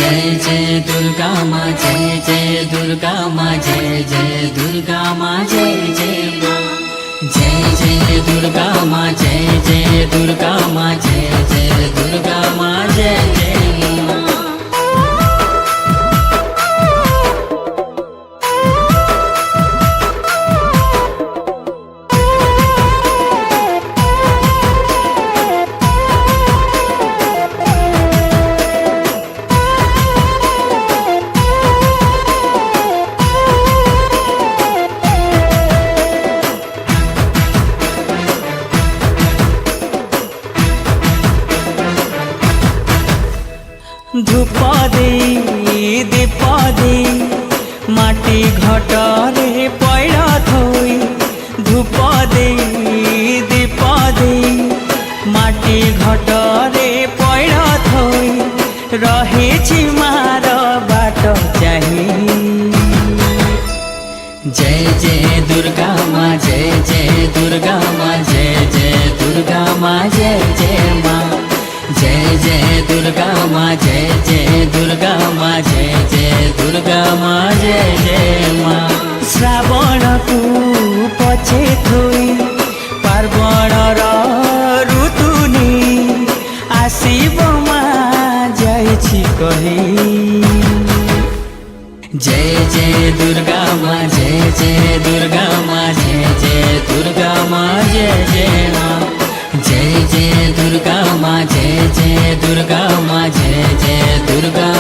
जय जय दुर्गा माँ, जय जय दुर्गा माँ, जय जय दुर्गा माँ, जय जय माँ। जय जय दुर्गा माँ, जय जय दुर्गा माँ, जय जय दुर्गा माँ, जय जय माँ। धूप दे दीप दे माटी घटरे पैड़ा थोई। धूप दे दीप दे माटी घटरे पैड़ा थोई। रहे मार बाट चाही। जय जय दुर्गा माँ, जय जय दुर्गा माँ, जय जय दुर्गा माँ, जय जय माँ। जय जय दुर्गा माँ, जय जय दुर्गा माँ, जय जय दुर्गा माँ, जय जय माँ। श्रावण को पछे थोई पार्वण ऋतुनी आसीब माँ जाइछि कही। जय जय दुर्गा माँ, जय जय दुर्गा माँ, जय जय दुर्गा माँ, जय जय माँ। जय जय दुर्गा माँ, जय जय दुर्गा माँ, जय जय दुर्गा।